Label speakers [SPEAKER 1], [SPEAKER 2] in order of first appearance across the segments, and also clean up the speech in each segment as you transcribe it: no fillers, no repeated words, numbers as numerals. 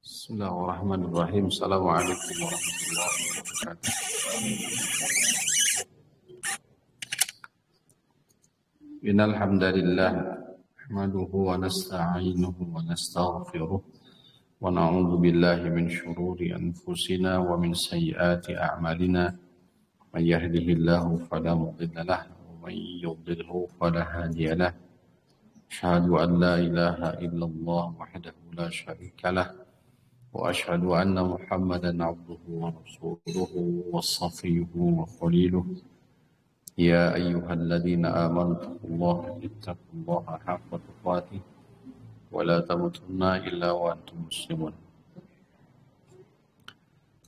[SPEAKER 1] Bismillahirrahmanirrahim. Assalamualaikum warahmatullahi wabarakatuh. Innal hamdalillah nahmaduhu wa nasta'inuhu wa nastaghfiruh wa na'udzu billahi min shururi anfusina wa min sayyiati a'malina. May yahdihillahu fala mudilla lahu wa may yudlilhu fala hadiya lahu. Asyhadu an la ilaha illallah wahdahu la syarika lahu وأشهد أن محمدا عبده ورسوله وصفيه وخليله يا أيها الذين آمنوا اتقوا الله حق تقاته ولا تموتن إلا وأنتم مسلمون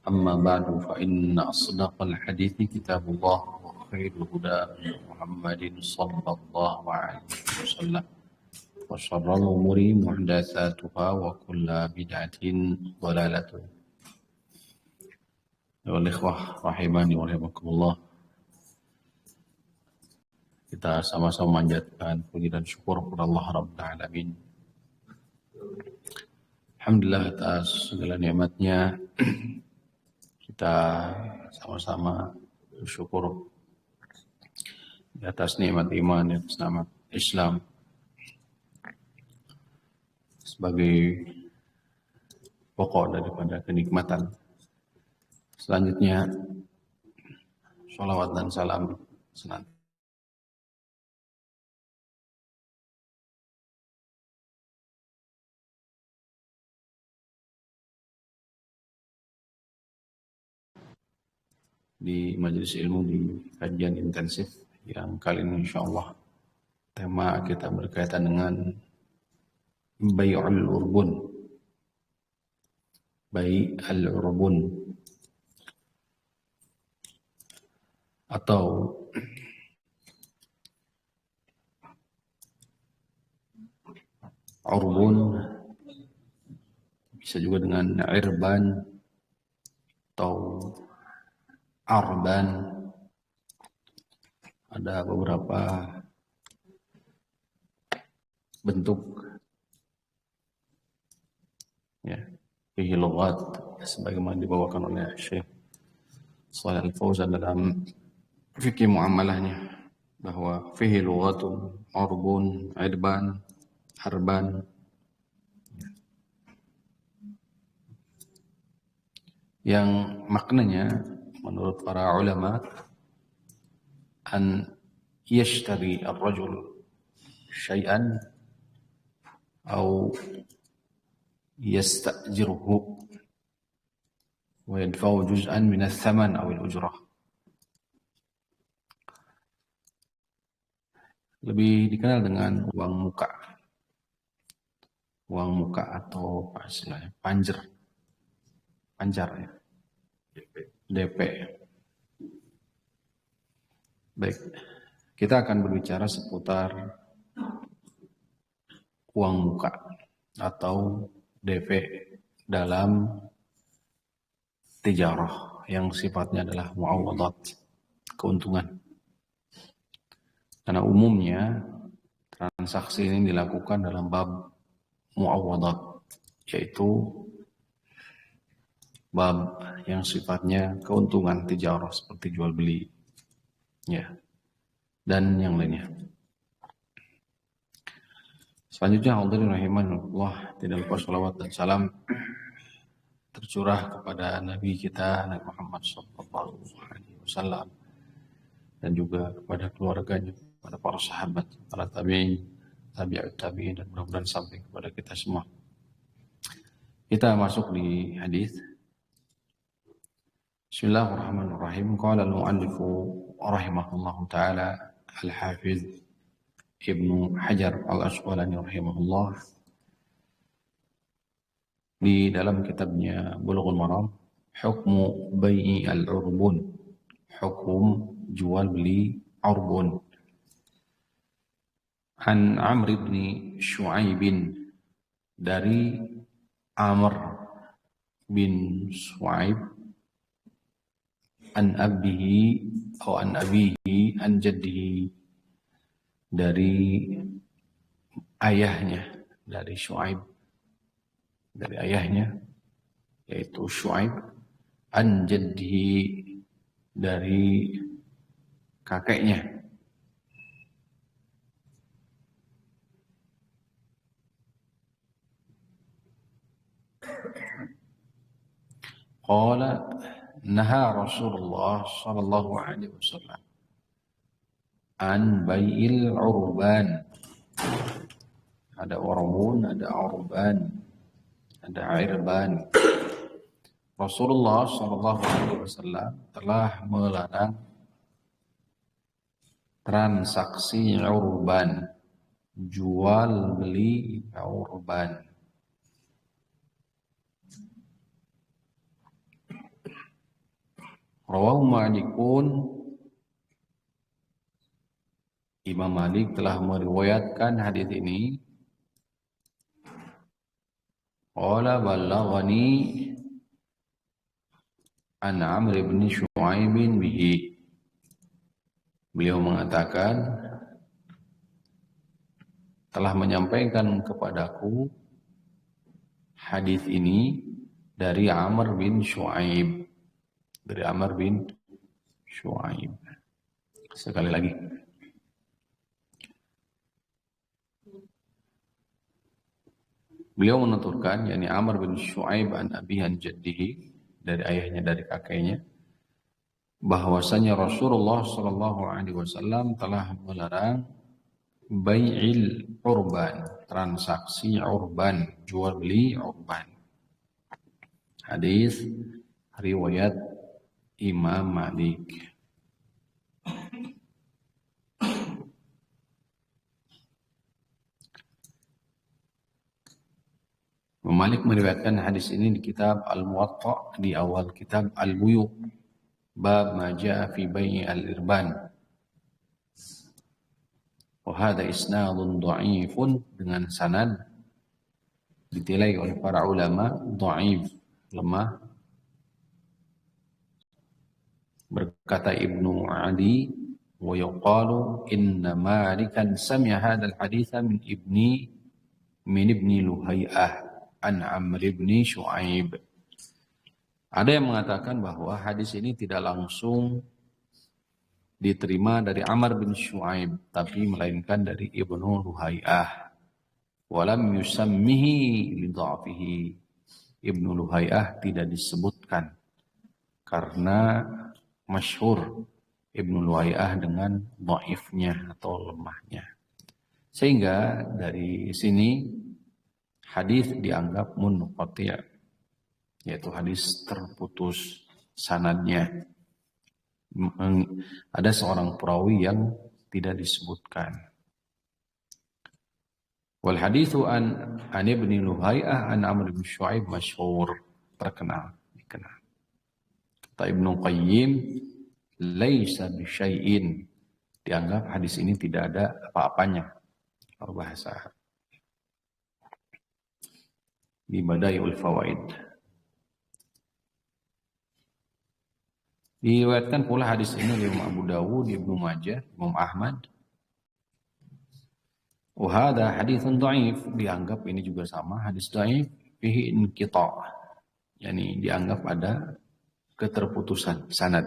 [SPEAKER 1] أما بعد فإن أصدق الحديث كتاب الله وخير الهدى محمد صلى الله عليه وسلم وشر الأمور محدثاتها وكل بدعة ضلالة. Ya ikhwah rahimani wa rahimakumullah. Kita sama-sama manjatkan puji dan syukur kepada Allah Rabbul Alamin. Alhamdulillah atas segala nikmatnya kita sama-sama bersyukur di atas nikmat iman, di atas nikmat Islam. Sebagai pokok daripada kenikmatan. Selanjutnya, sholawat dan salam senantiasa di majelis ilmu di kajian intensif yang kali ini insyaallah tema kita berkaitan dengan Bai'ul Urbun. Bai'ul Urbun atau Urbun bisa juga dengan Irban atau Arban. Ada beberapa bentuk ya, fihi lughat sebagaimana dibawakan oleh Syekh Shalih Al-Fauzan dalam fikih muamalahnya bahwa fihi lughatun urbun idban harban yang maknanya menurut para ulama an yashtari ar-rajul syai'an atau يستأجره ويدفع جزءا من الثمن أو الأجرة. Lebih dikenal dengan uang muka. Uang muka atau apa istilahnya? Panjar ya. DP. Baik. Kita akan berbicara seputar uang muka atau DP dalam tijarah yang sifatnya adalah muawadat, keuntungan. Karena umumnya transaksi ini dilakukan dalam bab muawadat, yaitu bab yang sifatnya keuntungan tijarah seperti jual beli, ya, dan yang lainnya. Selanjutnya, hadirin rahimanallah, tidak lupa sholawat dan salam tercurah kepada Nabi kita Nabi Muhammad SAW dan juga kepada keluarganya, kepada para sahabat, para tabi'in, tabi'ut tabi'in, dan mudah-mudahan sampai kepada kita semua. Kita masuk di hadis. Bismillahirrahmanirrahim. Qala al-mu'allifu rahimahullahu ta'ala al-hafiz Ibnu Hajar al-Asqalani rahimahullah di dalam kitabnya Bulughul Maram, hukmu bai'i al-urbun, hukum jual beli urbun. An Amr ibn Shu'aib, dari Amr bin Shu'aib, an abihi atau an abihi an jaddihi, dari ayahnya, dari Shu'aib, dari ayahnya yaitu Syu'aib, an jaddihi, dari kakeknya. Qala naha Rasulullah sallallahu alaihi wasallam an bai'il urban. Ada urbun, ada urban, ada irban. Rasulullah sallallahu alaihi wasallam telah melarang transaksi urban, jual beli urban. Rawahu Malikun, Imam Malik telah meriwayatkan hadis ini. Qala balaghani an Amr bin Syu'aib bihi. Beliau mengatakan telah menyampaikan kepadaku hadis ini dari Amr bin Syu'aib. Dari Amr bin Syu'aib. Sekali lagi. Beliau menuturkan, yakni Amr bin Syu'aib an abihi an jaddihi, dari ayahnya, dari kakeknya, bahwasanya Rasulullah sallallahu alaihi wasallam telah melarang bai'il urban, transaksi urban, jual beli urban. Hadis riwayat Imam Malik. Malik meriwayatkan hadis ini di kitab Al-Muwatta, di awal kitab Al-Buyu, bab ma jaa fi bai'i al-irban. Wa hadha isnadun dha'ifun, dengan sanad ditilai oleh para ulama dha'if, lemah. Berkata Ibnu Adi, wa yuqalu inna Malikan sami'a hadzal haditsa min ibni Luhai'ah an Amr ibn Syu'aib. Ada yang mengatakan bahwa hadis ini tidak langsung diterima dari Amr bin Syu'aib, tapi melainkan dari Ibnu Luhai'ah. Walam yusammihi li dha'fihi. Ibnu Luhai'ah tidak disebutkan karena masyhur Ibnu Luhai'ah dengan dhaifnya atau lemahnya. Sehingga dari sini hadis dianggap munqati', yaitu hadis terputus sanadnya. Ada seorang perawi yang tidak disebutkan. Wal haditsu an Ibnu Luhai'ah an Amr bin Syu'aib masyhur, terkenal, dikenal. Kata Ibnu Qayyim, laisa bisyai'in, dianggap hadis ini tidak ada apa-apanya. Kalau bahasa di Bada'iul Fawaid. Diriwayatkan pula hadis ini oleh Imam Abu Dawud, Ibnu Majah, Imam Ahmad. Wa hadha haditsun dha'if, dianggap ini juga sama hadis dha'if, fihi inqita', yakni dianggap ada keterputusan sanad.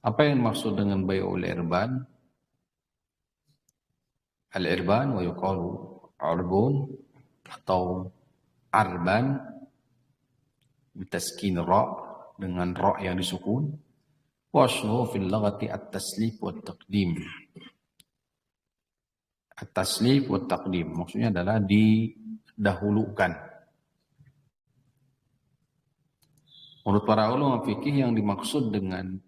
[SPEAKER 1] Apa yang maksud dengan bai'ul irban? Al-irban wa yuqalu arbun atau arban bitaskin ra, dengan ra yang disukun. Waslu fil laghati at-taslif wa taqdim. At-taslif wa taqdim maksudnya adalah didahulukan. Menurut para ulama fikih, yang dimaksud dengan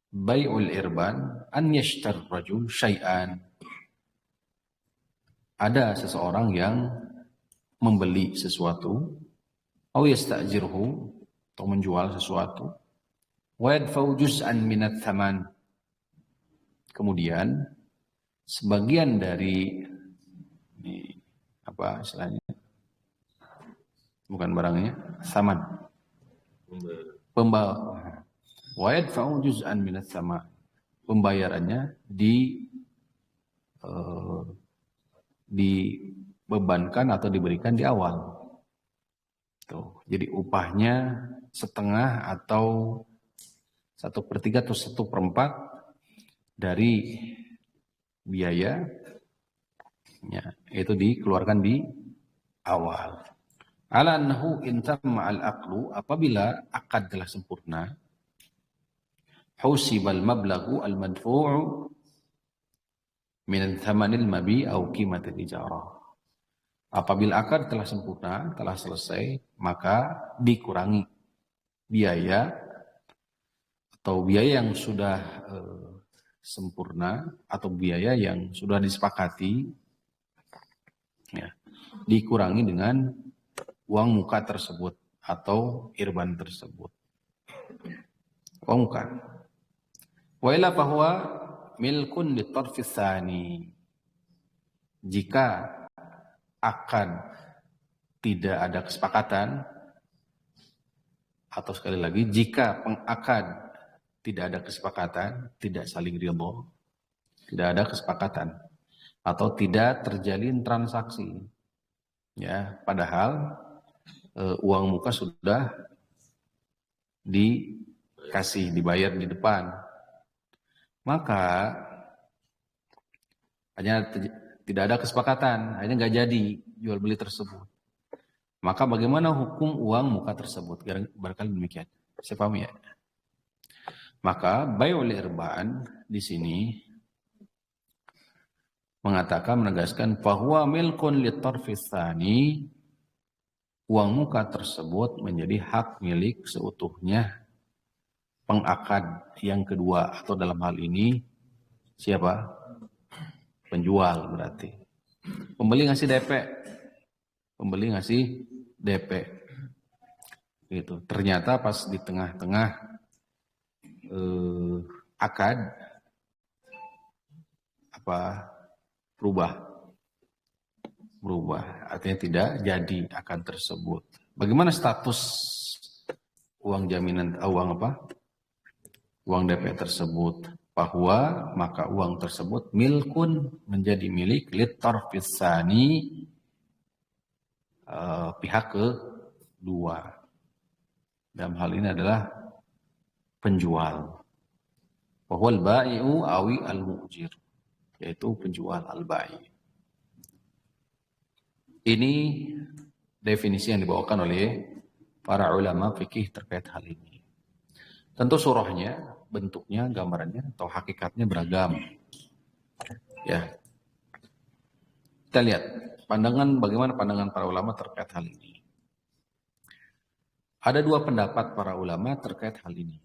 [SPEAKER 1] bai'ul irban an yashtar rajul syai'an. Ada seseorang yang membeli sesuatu, atau yasta'jirhu, atau menjual sesuatu, wa yadfa'u juz'an minat thaman, kemudian sebagian dari ini, apa istilahnya, bukan barangnya, thaman, pembawa, wa yadfa'u juz'an minat thaman, pembayarannya dibebankan atau diberikan di awal. Tuh, jadi upahnya setengah atau 1/3 atau 1/4 dari biaya, ya, itu dikeluarkan di awal. Ala annahu intamma al-aqlu, apabila akad telah sempurna, husibal mablagu al-madfu'u min thamanil mabi au qimatil ijarah. Apabila akad telah sempurna, telah selesai, maka dikurangi biaya atau biaya yang sudah sempurna atau biaya yang sudah disepakati, ya, dikurangi dengan uang muka tersebut atau irban tersebut. Uang muka. Wa illa bahwa milkun litarfis tsani. Jika akad tidak ada kesepakatan, atau sekali lagi, jika pengakad tidak ada kesepakatan, tidak saling ridho, tidak ada kesepakatan, atau tidak terjalin transaksi, ya, padahal uang muka sudah dikasih, dibayar di depan, maka hanya tidak ada kesepakatan, akhirnya nggak jadi jual beli tersebut. Maka bagaimana hukum uang muka tersebut? Barangkali demikian. Saya paham ya. Maka bai'ul irban di sini mengatakan, menegaskan bahwa milkun litarfis tsani, uang muka tersebut menjadi hak milik seutuhnya pengakad yang kedua, atau dalam hal ini siapa? Penjual berarti. Pembeli ngasih DP. Pembeli ngasih DP. Gitu. Ternyata pas di tengah-tengah akad berubah, artinya tidak jadi akad tersebut. Bagaimana status uang jaminan, uang DP tersebut? Bahwa maka uang tersebut milkun, menjadi milik litarfis tsani, pihak kedua. Dalam hal ini adalah penjual. Bahwa al-bai'u awi al-mu'jir, yaitu penjual, al-bai'. Ini definisi yang dibawakan oleh para ulama fikih terkait hal ini. Tentu surahnya, bentuknya, gambarannya atau hakikatnya beragam. Ya. Kita lihat bagaimana pandangan para ulama terkait hal ini. Ada dua pendapat para ulama terkait hal ini.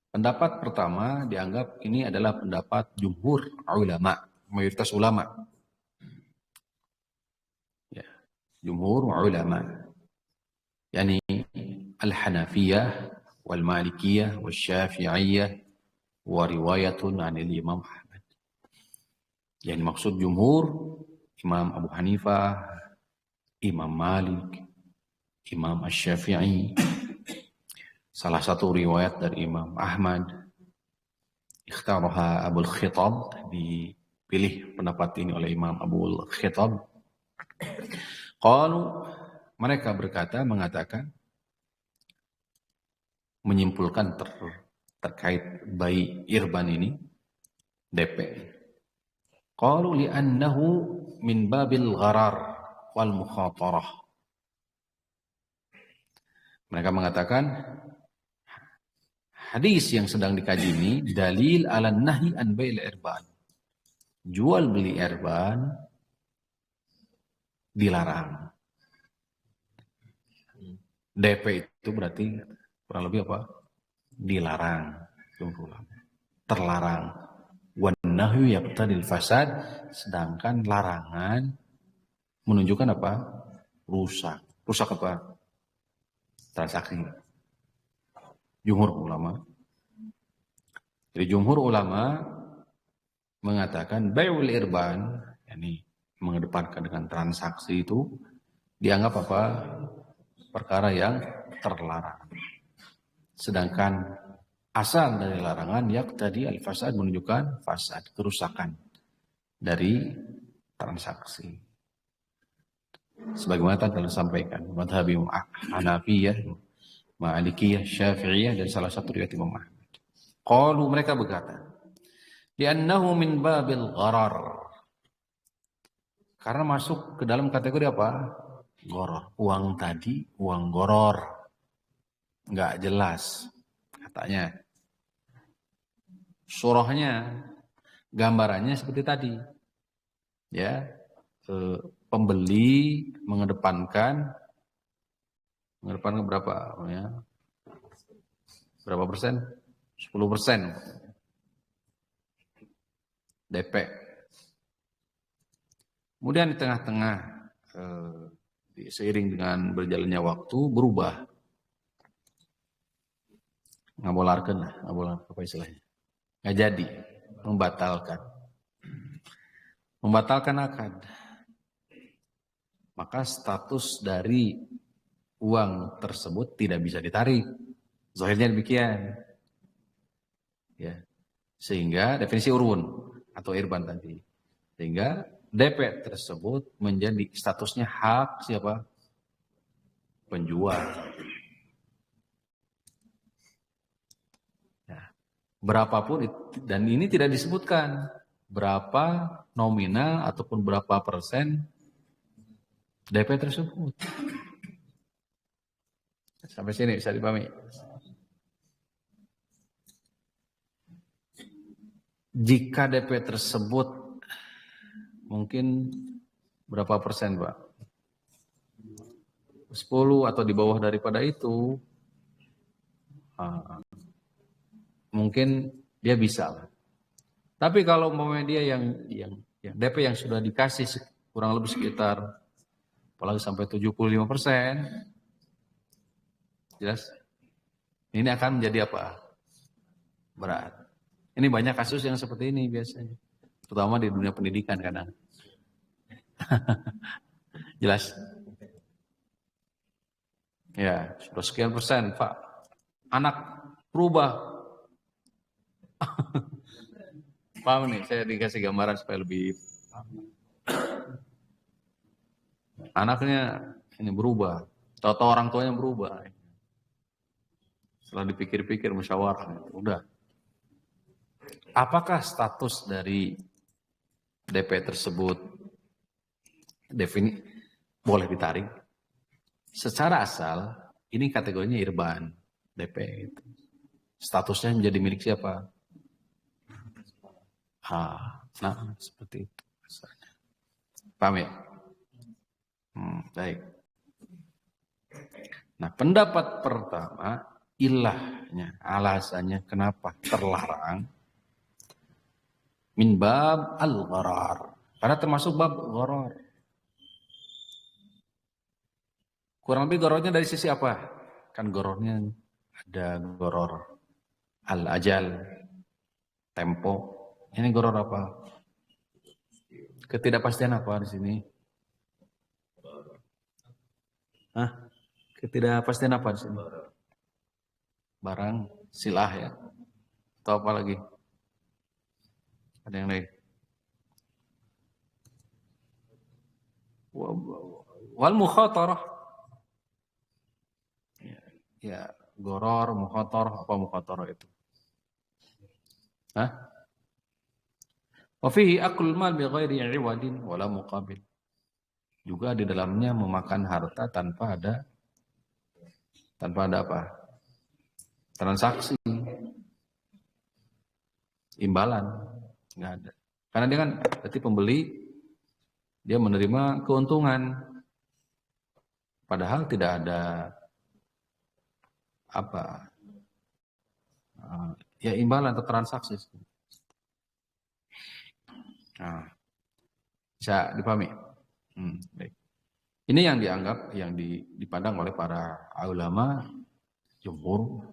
[SPEAKER 1] Pendapat pertama dianggap ini adalah pendapat jumhur ulama, mayoritas ulama. Ya, jumhur ulama. Yani al-Hanafiyah wal Malikiyah wal Syafi'iyah wa riwayatun 'anil Imam Ahmad. Yang maksud jumhur, Imam Abu Hanifah, Imam Malik, Imam Asy-Syafi'i, salah satu riwayat dari Imam Ahmad, ikhtaraha Abul Khitab, dipilih pendapat ini oleh Imam Abul Khitab. Qalu, mereka mengatakan, menyimpulkan terkait bai' irban ini, DP. Qalu li'annahu min babil gharar wal mukhatarah. Mereka mengatakan hadis yang sedang dikaji ini dalil ala nahi an bai'il irban. Jual beli irban dilarang. DP itu berarti kurang lebih apa? Dilarang. Terlarang. Wan nahyu yaqtadil fasad, sedangkan larangan menunjukkan apa? Rusak. Rusak apa? Transaksi. Jumhur ulama. Jadi jumhur ulama mengatakan bai'ul irban, yakni mengedepankan dengan transaksi itu dianggap apa? Perkara yang terlarang. Sedangkan asal dari larangan yaqtadi al-fasad, menunjukkan fasad, kerusakan dari transaksi. Sebagaimana tadi disampaikan, mazhab Hanafiyah, Malikiyah, Syafi'iyah dan salah satu riwayat Imam Ahmad. Qalu, mereka berkata, li'annahu min babil gharar. Karena masuk ke dalam kategori apa? Gharar. Uang tadi, uang gharar. Enggak jelas katanya. Surahnya, gambarannya seperti tadi. Ya, pembeli mengedepankan berapa ya? Berapa persen? 10% DP. Kemudian di tengah-tengah seiring dengan berjalannya waktu berubah. Ngabolarkeun lah, apa istilahnya? Nggak jadi, membatalkan akad. Maka status dari uang tersebut tidak bisa ditarik. Zahirnya demikian. Ya. Sehingga definisi urun atau irban tadi. Sehingga DP tersebut menjadi statusnya hak siapa? Penjual. Ya. Berapapun dan ini tidak disebutkan berapa nominal ataupun berapa persen DP tersebut. Sampai sini bisa dipahami. Jika DP tersebut mungkin berapa persen, Pak? 10 atau di bawah daripada itu, mungkin dia bisa lah. Tapi kalau umpamanya dia yang DP yang sudah dikasih kurang lebih sekitar apalagi sampai 75%, jelas ini akan menjadi apa? Berat. Ini banyak kasus yang seperti ini biasanya, terutama di dunia pendidikan kadang. Jelas? Ya, sudah sekian persen, Pak. Anak berubah. Paham nih, saya dikasih gambaran supaya lebih paham. Anaknya ini berubah, tahu-tahu orang tuanya berubah. Setelah dipikir-pikir musyawarah, udah. Apakah status dari DP tersebut boleh ditarik? Secara asal ini kategorinya irban DP itu. Statusnya menjadi milik siapa? Nah seperti itu. Paham ya? Baik. Nah pendapat pertama ilahnya, alasannya kenapa terlarang min bab al-gharar. Karena termasuk bab gharar. Kurang lebih ghararnya dari sisi apa? Kan ghararnya ada gharar al-ajal, tempo. Ini gharar apa? Ketidakpastian apa di sini? Ketidakpastian apa di sini? Barang, silah ya. Atau apa lagi? Ada yang lain? Wal mukhatarah. Ya, gharar, mukhatarah, apa mukhatarah itu? Wa fihi aklul mal bi ghairi 'iwadin wala muqabil. Juga di dalamnya memakan harta tanpa ada apa? Transaksi. Imbalan. Enggak ada. Karena dia kan berarti pembeli, dia menerima keuntungan. Padahal tidak ada apa? Ya imbalan atau transaksi. Nah, bisa dipahami? Baik. Ini yang dianggap, yang dipandang oleh para ulama jumhur.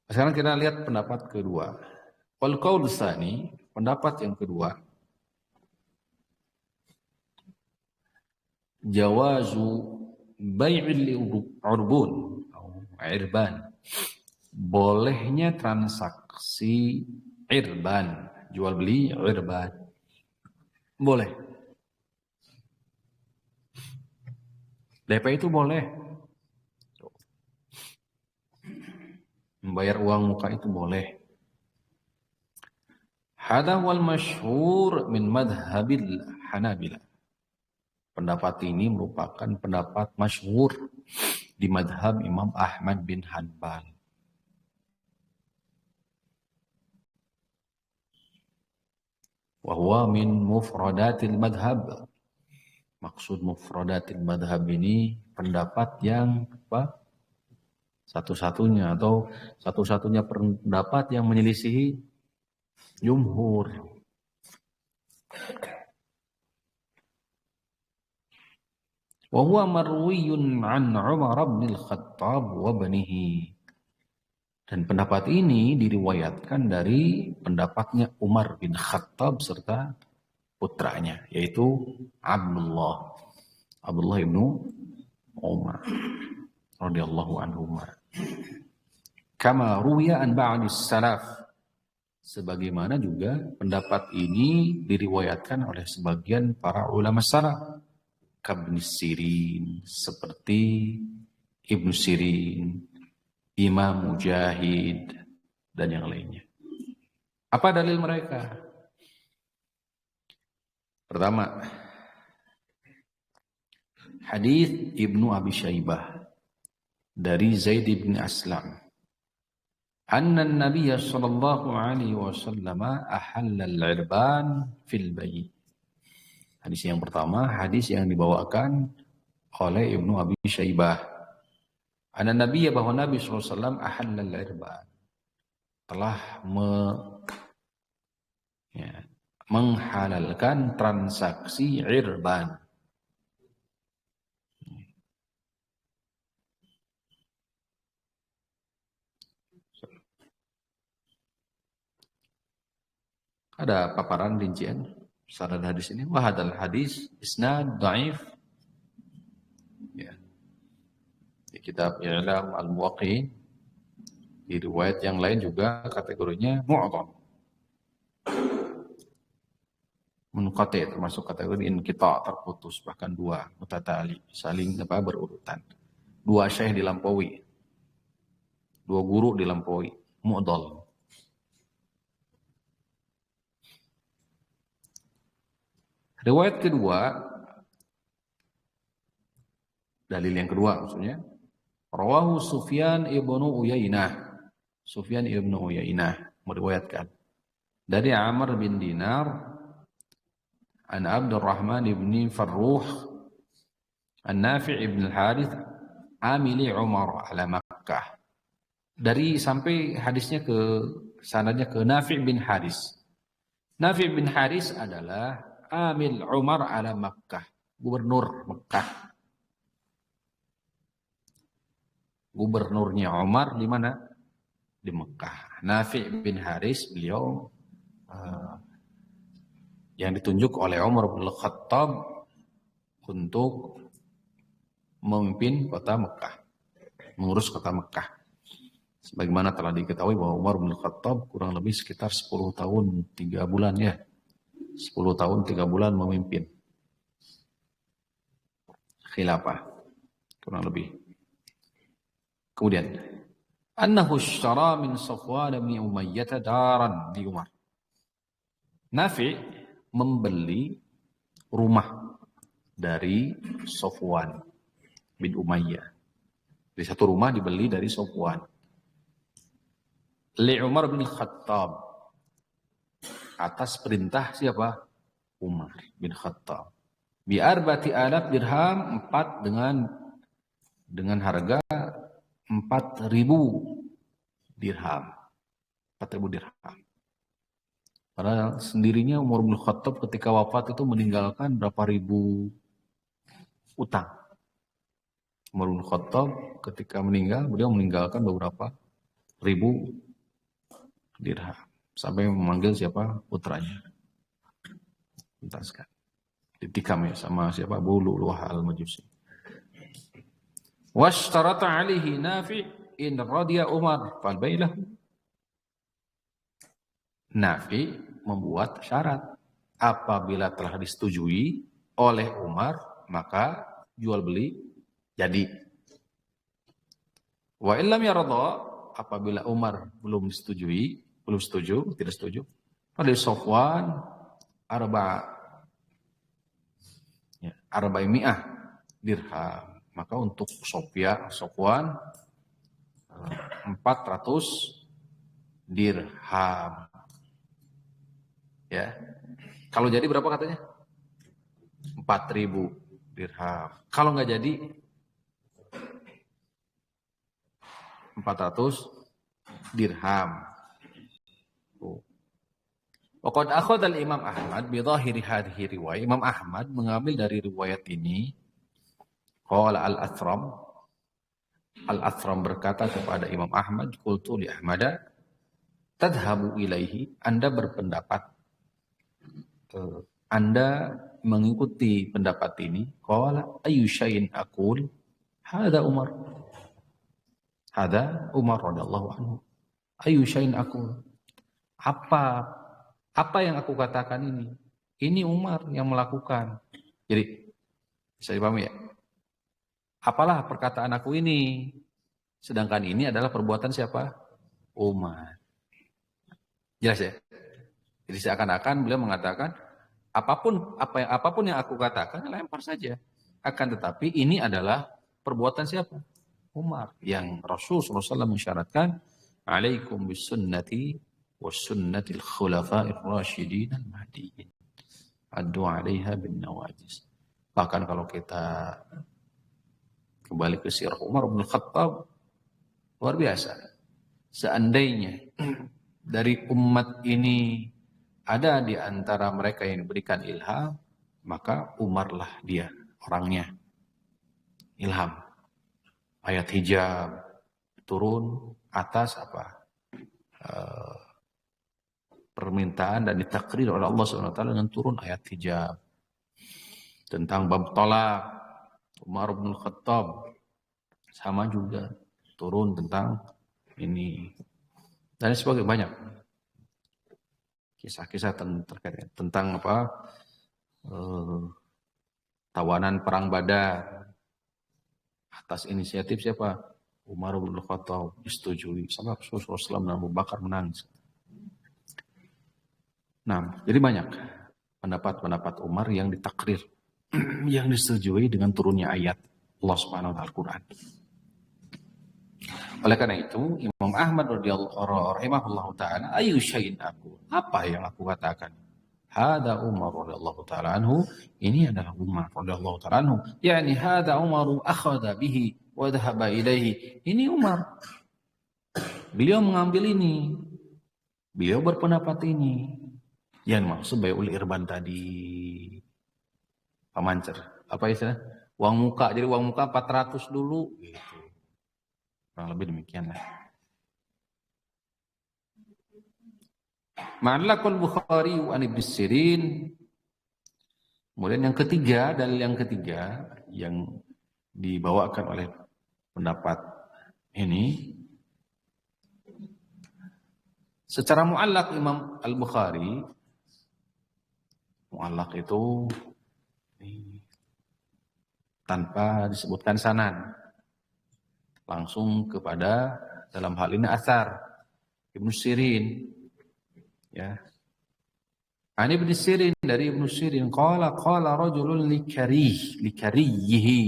[SPEAKER 1] Sekarang kita lihat pendapat kedua. Wal qaul tsani, pendapat yang kedua, jawazu bai'il urbun atau irban. Bolehnya transaksi irban, jual beli irban. Boleh. DP itu boleh. Membayar uang muka itu boleh. Hada wal masyhur min madhabil Hanabilah. Pendapat ini merupakan pendapat masyhur di madhab Imam Ahmad bin Hanbal. Wa huwa min mufradatil madhab. Maksud mufradatil madhab ini pendapat yang apa? Satu-satunya atau satu-satunya pendapat yang menyelisihi jumhur. Wa huwa marwiyun an Umar bin Al-Khattab wa banihi. Dan pendapat ini diriwayatkan dari pendapatnya Umar bin Khattab serta putranya, yaitu Abdullah ibnu Umar radhiyallahu anhuma. Kama ruwiya an ba'dis salaf. Sebagaimana juga pendapat ini diriwayatkan oleh sebagian para ulama salaf. Kabni Sirin, seperti Ibnu Sirin, Imam Mujahid, dan yang lainnya. Apa dalil mereka? Pertama, hadis Ibnu Abi Syaibah dari Zaid bin Aslam. Anna Nabiy sallallahu alaihi wasallam ahalla al-irban fil bayt. Hadis yang pertama, hadis yang dibawakan oleh Ibnu Abi Syaibah. Anna Nabiy, bahwa Nabi sallallahu alaihi wasallam ahalla al-irban, telah menghalalkan transaksi irban. Ada paparan rincian sanad hadis ini. Wa hadzal hadis isnad dhaif. Ya. Di kitab I'lam al-Muwaqqi'in, di riwayat yang lain juga kategorinya mu'dhal. Munqati, termasuk kategori inqita', terputus, bahkan dua mutatali, saling berurutan. Dua syekh dilampaui. Dua guru dilampaui, mu'dhal. Riwayat kedua, dalil yang kedua maksudnya, rawahu Sufyan ibnu Uyainah. Sufyan ibnu Uyainah meriwayatkan dari Amr bin Dinar an Abdurrahman ibn Farruh an Nafi' ibn al-Harith amili Umar ala Makkah. Dari sampai hadisnya ke sanadnya ke Nafi' bin Haris. Nafi' bin Haris adalah amil Umar ala Makkah, gubernur Mekah. Gubernurnya Umar di mana? Di Mekah. Nafi' bin Haris, beliau yang ditunjuk oleh Umar bin Khattab untuk memimpin kota Mekah, mengurus kota Mekah. Sebagaimana telah diketahui bahwa Umar bin Khattab kurang lebih sekitar 10 tahun 3 bulan ya. 10 tahun 3 bulan memimpin khilafah kurang lebih. Kemudian annahu ishtara min Safwan bin Umayyah daran di Umar. Nafi' membeli rumah dari Safwan bin Umayyah. Di satu rumah dibeli dari Safwan. Li Umar bin Khattab, atas perintah siapa? Umar bin Khattab. Bi arba'ati alaf dirham, 4 dengan harga 4.000 dirham. 4.000 dirham. Padahal sendirinya Umar bin Khattab ketika wafat itu meninggalkan berapa ribu utang. Umar bin Khattab ketika meninggal, beliau meninggalkan beberapa ribu dirham. Sampai memanggil siapa? Putranya. Entaskan. Ditikam ya sama siapa? Abu Lu'lu'ah al-Majusi. Washtarata alihi Nafi' in radiya Umar fal bailah. Nafi' membuat syarat. Apabila telah disetujui oleh Umar, maka jual beli Jadi. Wa illam yarda, apabila Umar belum setuju, tidak setuju. Pada Sofwan arba'imi'ah dirham. Maka untuk Sofwan 400 dirham. Ya. Kalau jadi berapa katanya? 4.000 dirham. Kalau nggak jadi 400 dirham. Waqad akhadha al-Imam Ahmad bi dhahiri hadhihi riwayah. Imam Ahmad mengambil dari riwayat ini. Qala Al-Athram berkata kepada Imam Ahmad, qultu li Ahmad, tadhhabu ilaihi, Anda berpendapat, Anda mengikuti pendapat ini. Qala ayyu syai'in aqul? Hadza Umar. Hadza Umar radhiyallahu anhu. Ayyu syai'in aqul? Apa yang aku katakan ini? Ini Umar yang melakukan. Jadi, bisa dipahami ya? Apalah perkataan aku ini? Sedangkan ini adalah perbuatan siapa? Umar. Jelas ya? Jadi seakan-akan beliau mengatakan, apapun yang aku katakan, lempar saja. Akan tetapi ini adalah perbuatan siapa? Umar. Yang Rasulullah SAW mensyaratkan, alaikum bisunnati wassunnatil khulafa'ir rasyidin al-mahdiyyin. Addu 'alaiha bin nawajis. Bahkan kalau kita kembali ke sirah Umar bin Khattab, luar biasa. Seandainya dari umat ini ada di antara mereka yang diberikan ilham, maka Umarlah dia orangnya. Ilham. Ayat hijab turun atas apa? Permintaan dan ditakrir oleh Allah SWT dengan turun ayat hijab. Tentang bab tolak, Umar bin Khattab sama juga turun tentang ini. Dan sebagainya banyak. Kisah-kisah terkait tentang apa? Tawanan perang Badar. Atas inisiatif siapa? Umar bin Khattab disetujui sama Rasulullah SAW dan Abu Bakar menangis. Nah, jadi banyak pendapat-pendapat Umar yang ditakrir, yang disetujui dengan turunnya ayat Allah Subhanahu wa taala Al-Qur'an. Oleh karena itu, Imam Ahmad radhiyallahu taala, ayu syai'in aku? Apa yang aku katakan? Hada Umar radhiyallahu taala anhu, ini adalah Umar radhiyallahu taala anhu. Yani hada Umar akhadha bihi wa dhahaba ilaihi. Ini Umar. Beliau mengambil ini. Beliau berpendapat ini. Yang maksud Bai'ul Irban tadi, pemancer, apa istilah? Uang muka, jadi uang muka 400 dulu, gitu. Kurang lebih demikian lah. Ma'allaqul Bukhari an Ibnu Sirin. Kemudian yang ketiga, dalil yang ketiga yang dibawakan oleh pendapat ini, secara mu'allaq Imam Al-Bukhari, mu'allaq itu tanpa disebutkan sanad, langsung kepada dalam hal ini asar Ibnu Sirin, ya. Ani Ibnu Sirin, dari Ibnu Sirin, qala rajulun likariyihi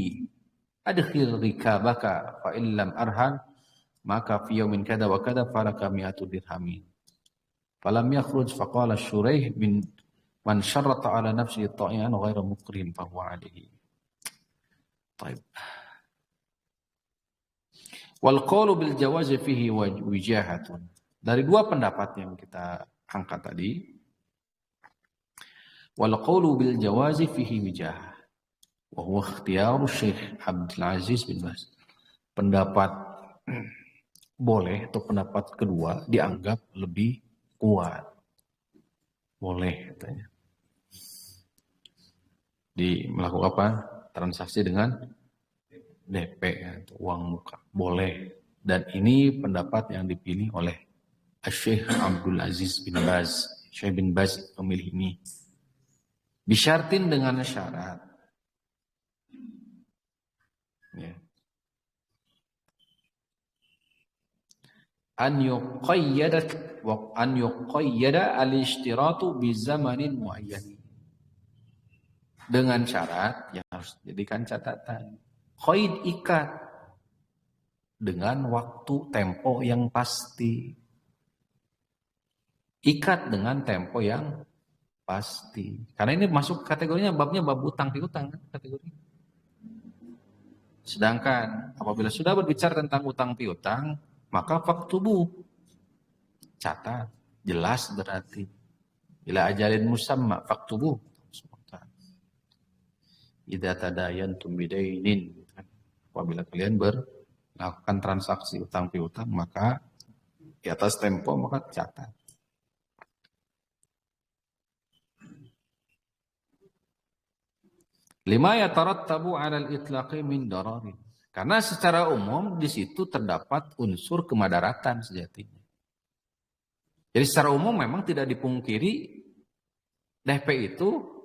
[SPEAKER 1] adkhil rikabaka fa illam arhan maka fi yawmin kada wa kada falaka mi'atu dirhamin. Falam yakhruj faqala Syuraih bin man syarrata ala nafsihi ta'ian ghairu mukrim fa huwa alaihi. Baik. Wal qawlu bil jawazi fihi wijahatun. Dari dua pendapat yang kita angkat tadi, wal qawlu bil jawazi fihi wijah wa huwa ikhtiyaru Syekh Abdul Aziz bin Baz. Pendapat boleh atau pendapat kedua dianggap lebih kuat. Boleh katanya. Melakukan apa? Transaksi dengan DP, atau uang muka. Boleh. Dan ini pendapat yang dipilih oleh Syekh Abdul Aziz bin Baz. Syekh bin Baz memilih ini. Bisyartin dengan syarat. Ya. an yuqayyada al-ishtiratu bi zamanin muayyan. Dengan syarat yang harus dijadikan catatan. Qaid ikat dengan waktu tempo yang pasti. Ikat dengan tempo yang pasti. Karena ini masuk kategorinya babnya bab utang piutang kategori. Sedangkan apabila sudah berbicara tentang utang piutang, maka faktubu catat, jelas berarti. Ila ajalin musamma faktubu. Idza tadayantum bidainin. Apabila kalian melakukan transaksi utang piutang, maka di atas tempo maka catat. Lima yatarattabu 'ala al-itlaqi min dararin. Karena secara umum di situ terdapat unsur kemadaratan sejatinya. Jadi secara umum memang tidak dipungkiri DP itu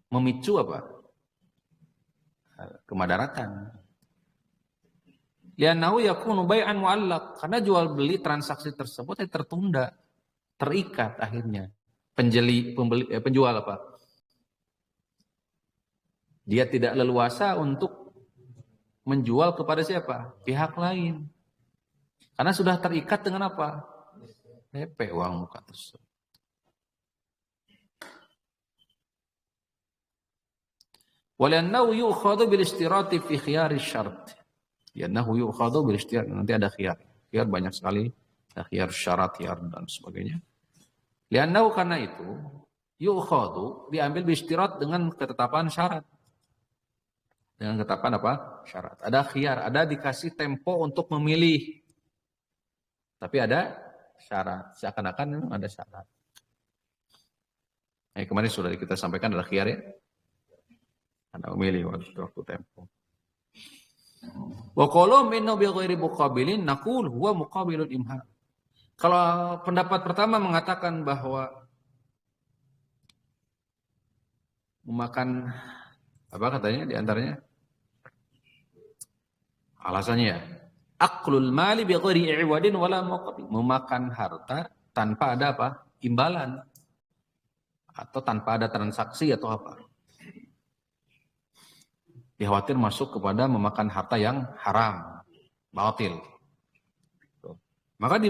[SPEAKER 1] memicu apa? Kemadaratan. Li'annahu yakunu bai'an mu'allaq, karena jual beli transaksi tersebut tertunda, terikat akhirnya. Penjual apa? Dia tidak leluasa untuk menjual kepada siapa? Pihak lain. Karena sudah terikat dengan apa? DP uang muka tersebut. Walannahu yu'khadhu bil istirati fi khiyari syarat. Yannahu yu'khadhu bil istirat, nanti ada khiyar. Khiyar banyak sekali, ada khiyar syarat, khiyar dan sebagainya. Liannahu, karena itu yu'khadhu diambil bil istirat dengan ketetapan syarat. Dengan ketetapan apa? Syarat. Ada khiyar, ada dikasih tempo untuk memilih. Tapi ada syarat, seakan-akan memang ada syarat. Kemarin sudah kita sampaikan ada khiyar ya. Anda memilih waktu tempo. Wa qalu minna bi ghairi muqabilin naqul huwa muqabilul imhal. Kalau pendapat pertama mengatakan bahwa memakan apa katanya di antaranya? Alasannya aklul mali bi ghairi iwadin wala muqabil. Memakan harta tanpa ada apa? Imbalan. Atau tanpa ada transaksi atau apa? Dikhawatir masuk kepada memakan harta yang haram, batil. Maka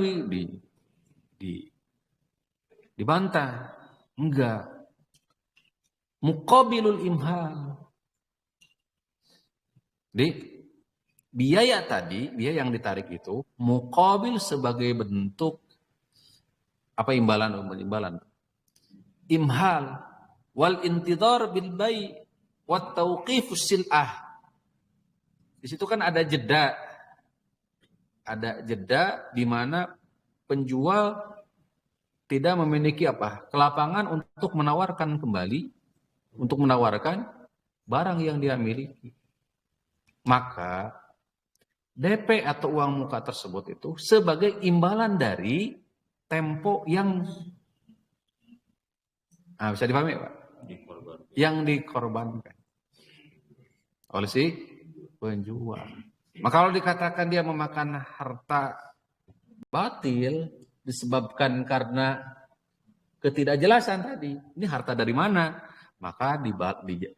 [SPEAKER 1] dibantah. Enggak. Muqabilul imhal. Jadi biaya tadi, biaya yang ditarik itu muqabil sebagai bentuk apa imbalan? Imhal wal intidhar bil bai' wa tauqifus sil'ah. Di situ kan ada jeda. Ada jeda di mana penjual tidak memiliki apa? Kelapangan untuk menawarkan kembali, untuk menawarkan barang yang dia miliki. Maka DP atau uang muka tersebut itu sebagai imbalan dari tempo yang bisa dipahami Pak? Yang dikorbankan oleh si penjual. Maka kalau dikatakan dia memakan harta batil disebabkan karena ketidakjelasan tadi, ini harta dari mana? Maka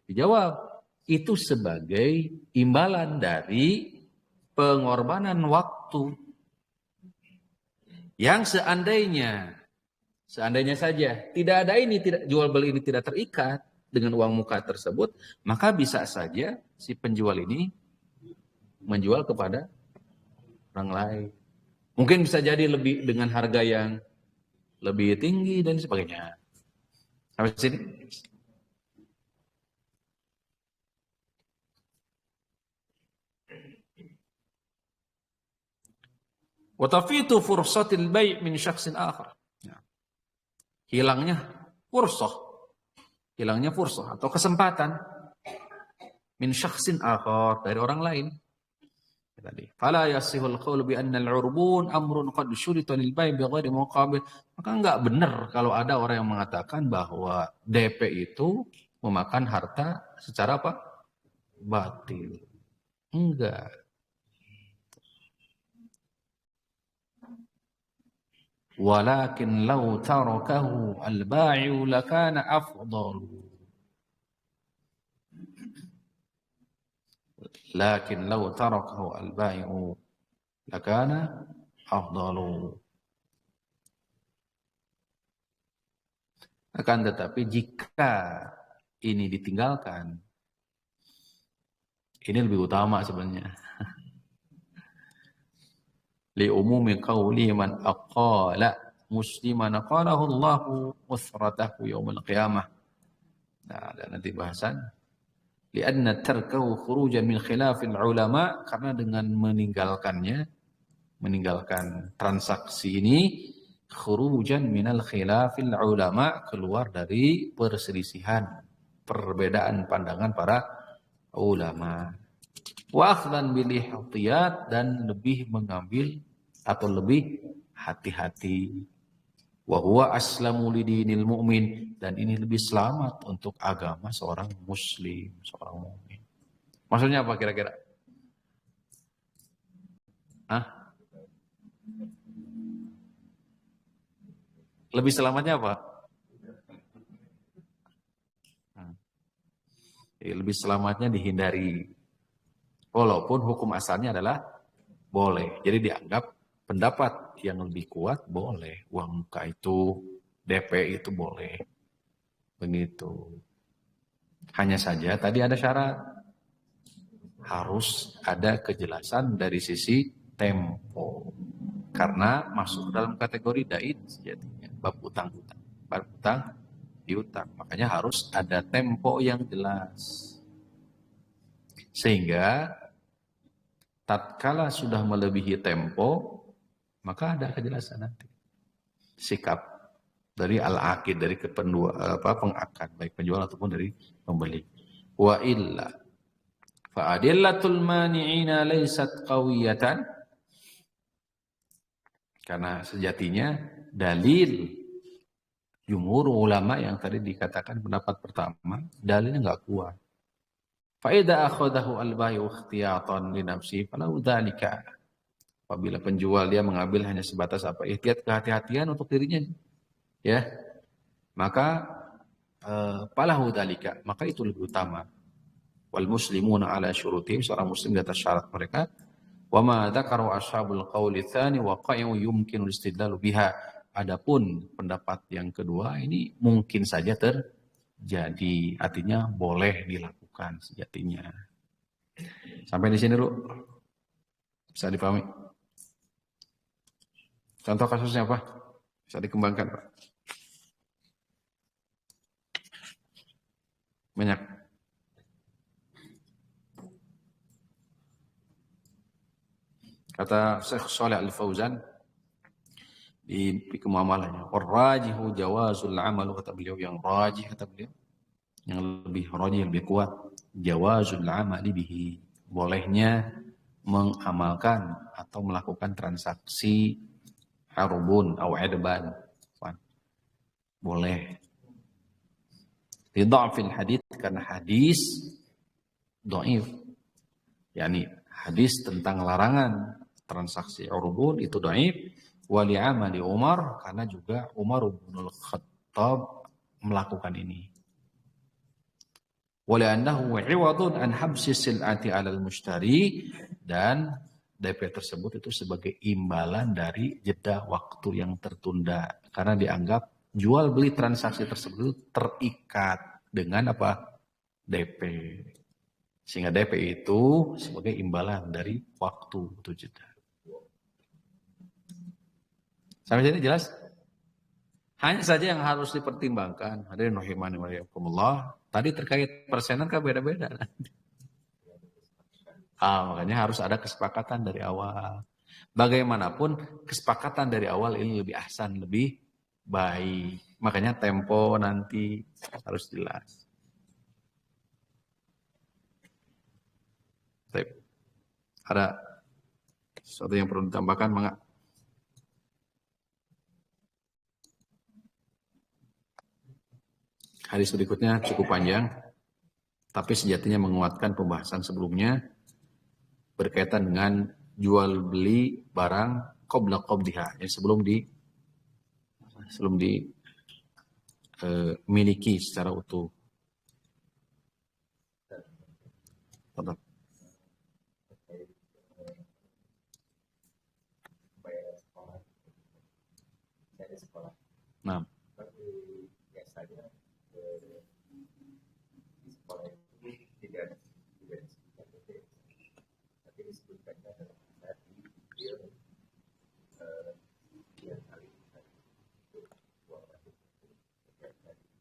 [SPEAKER 1] dijawab itu sebagai imbalan dari pengorbanan waktu yang seandainya saja tidak ada ini, tidak jual beli ini tidak terikat dengan uang muka tersebut, maka bisa saja si penjual ini menjual kepada orang lain. Mungkin bisa jadi lebih dengan harga yang lebih tinggi dan sebagainya. Sampai sini. Wa tafitu fursatil bai' min syakhsin akhar. Hilangnya fursah atau kesempatan min syakhsin akhar, dari orang lain. Tadi fala yasihul qaul bi anna al-urbun amrun qad syurita lil bai' bi ghairi muqabil. Maka enggak benar kalau ada orang yang mengatakan bahwa DP itu memakan harta secara apa? Batil. Enggak. walakin law tarakahu al-bai'u lakana afdal. Lakin law tarakahu al-bai'u lakana afdalu. Akan tetapi jika ini ditinggalkan, ini lebih utama sebenarnya. Li umumi qawli man aqala musliman qalahu Allahu musratahu yaumil qiyamah. Nah, ada nanti bahasan. Lianna tarkahu khurujan min khilafil ulama, karena dengan meninggalkan transaksi ini, khurujan minal khilafil ulama, keluar dari perselisihan, perbedaan pandangan para ulama. Wa akhdan bil ihtiyat, dan lebih mengambil atau lebih hati-hati. Wa huwa aslamu lidinil mu'min, dan ini lebih selamat untuk agama seorang muslim, seorang mukmin. Maksudnya apa kira-kira? Hah? Lebih selamatnya apa? Lebih selamatnya dihindari. Walaupun hukum asalnya adalah boleh. Jadi dianggap pendapat yang lebih kuat boleh. Uang muka itu, DP itu boleh. Begitu. Hanya saja tadi ada syarat. Harus ada kejelasan dari sisi tempo. Karena masuk dalam kategori dain sejatinya. Bab utang-utang. Bab utang diutang. Makanya harus ada tempo yang jelas. Sehingga tatkala sudah melebihi tempo, maka ada kejelasan nanti. Sikap dari al-aqid, dari pengakad, baik penjual ataupun dari pembeli. Wa illa fa adillatul mani'ina laysat qawiyatan, karena sejatinya dalil jumhur ulama yang tadi dikatakan pendapat pertama, dalilnya enggak kuat. Fa idza akhadahu al-bai'u ikhtiyatan li nafsihi falau dzalika. Apabila penjual dia mengambil hanya sebatas ihtiyat, kehati-hatian untuk dirinya, ya, maka falahu dzalika, maka itu lebih utama. Wal muslimuna ala syurutihim, seorang muslim di atas syarat mereka. Wa ma dzakaru ashabul qauli tsani wa qa'u yumkinu istidlalu biha. Adapun pendapat yang kedua ini mungkin saja terjadi, artinya boleh dilakukan sejatinya. Sampai di sini dulu. Bisa dipahami? Contoh kasusnya apa? Bisa dikembangkan, Pak. Banyak. Kata Syekh Shalih Al-Fauzan di fikih muamalahnya, "Ar-rajihu jawazul amal", kata beliau, yang rajih kata beliau, yang lebih rajih, lebih kuat, jawazul amali bihi, bolehnya mengamalkan atau melakukan transaksi arbun atau adban, boleh. Lidha'fil hadits, karena hadis dhaif, yakni hadis tentang larangan transaksi arbun itu dhaif. Wali amali Umar, karena juga Umar bin Khattab melakukan ini. Wali annahu 'iwadun an habsi sil'ati 'alal mushtari, dan DP tersebut itu sebagai imbalan dari jeda waktu yang tertunda, karena dianggap jual beli transaksi tersebut terikat dengan apa? DP. Sehingga DP itu sebagai imbalan dari waktu itu jeda. Sampai sini jelas? Hanya saja yang harus dipertimbangkan, hadirin rahimani wa rahimakumullah, tadi terkait persenan kan beda-beda. Makanya harus ada kesepakatan dari awal. Bagaimanapun kesepakatan dari awal ini lebih ahsan, lebih baik. Makanya tempo nanti harus jelas. Baik. Ada sesuatu yang perlu ditambahkan, Mangga? Hadis berikutnya cukup panjang, tapi sejatinya menguatkan pembahasan sebelumnya berkaitan dengan jual beli barang qabla qabdiha, sebelum sebelum dimiliki secara utuh. Betul. Nah,
[SPEAKER 2] biasanya di sekolah itu tidak disebutkan itu, tapi disebutkannya adalah tadi dia kali itu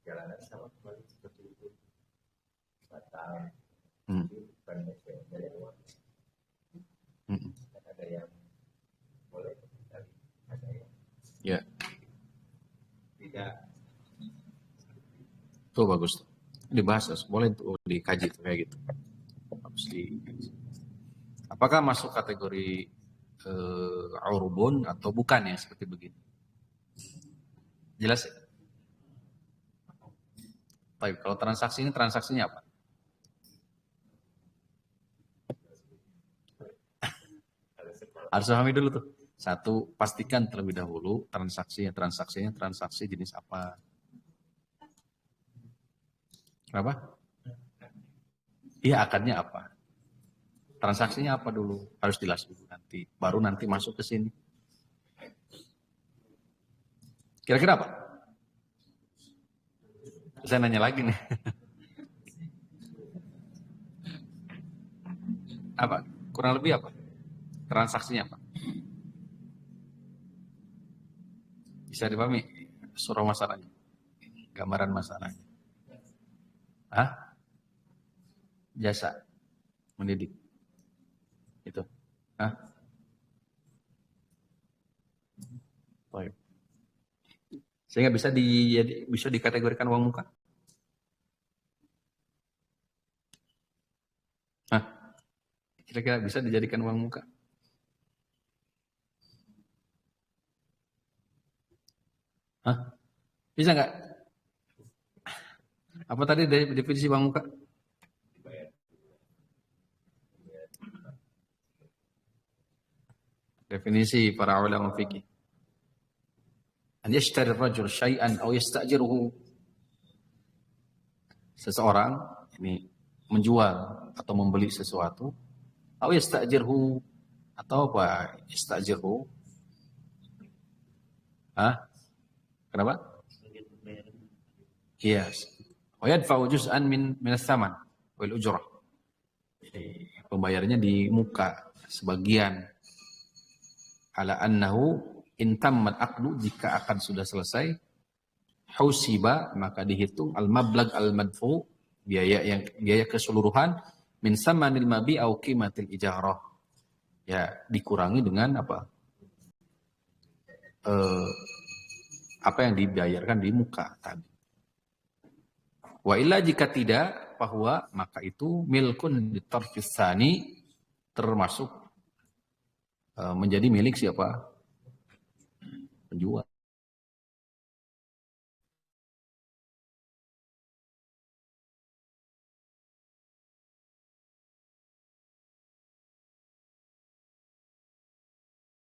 [SPEAKER 2] jalanan sama kembali seperti itu batal, bukan dari luar. Ada yang boleh tadi, ada yang tidak.
[SPEAKER 1] Tuh bagus. Dibahas, boleh tuh dikaji tuh kayak gitu. Harus dikaji. Apakah masuk kategori urubun atau bukan ya seperti begini? Jelas ya? Baik, kalau transaksi ini transaksinya apa? Harus pahami dulu tuh. Satu, pastikan terlebih dahulu transaksinya transaksi jenis apa? Apa? Iya, akadnya apa? Transaksinya apa dulu? Harus jelas dulu nanti. Baru nanti masuk ke sini. Kira-kira apa? Saya nanya lagi nih. Apa? Kurang lebih apa? Transaksinya apa? Bisa dipahami surah masalahnya? Gambaran masalahnya. Hah? Jasa. Mendidik. Itu. Hah? Baik. Sehingga bisa dikategorikan uang muka? Hah? Kira-kira bisa dijadikan uang muka? Hah? Bisa nggak? Apa tadi definisi uang muka? Definisi para ulama fikih. An yashtari ar-rajul syai'an aw yasta'jiruhu. Seseorang ini menjual atau membeli sesuatu, aw yasta'jirhu, atau apa? Yasta'jirhu. Hah? Kenapa? Yes. Wa yadfa'u juz'an min as-saman wal ujrah. Jadi pembayarannya di muka sebagian. Ala annahu in tammat aqdu, jika akan sudah selesai, husiba, maka dihitung al-mablag al-madfu, biaya keseluruhan, min samanil mabi au qimatil ijarah. Ya, dikurangi dengan apa? Apa yang dibayarkan di muka tadi. Wa illa, jika tidak, bahwa maka itu milkun ditarfis tsani, termasuk menjadi milik siapa? Penjual.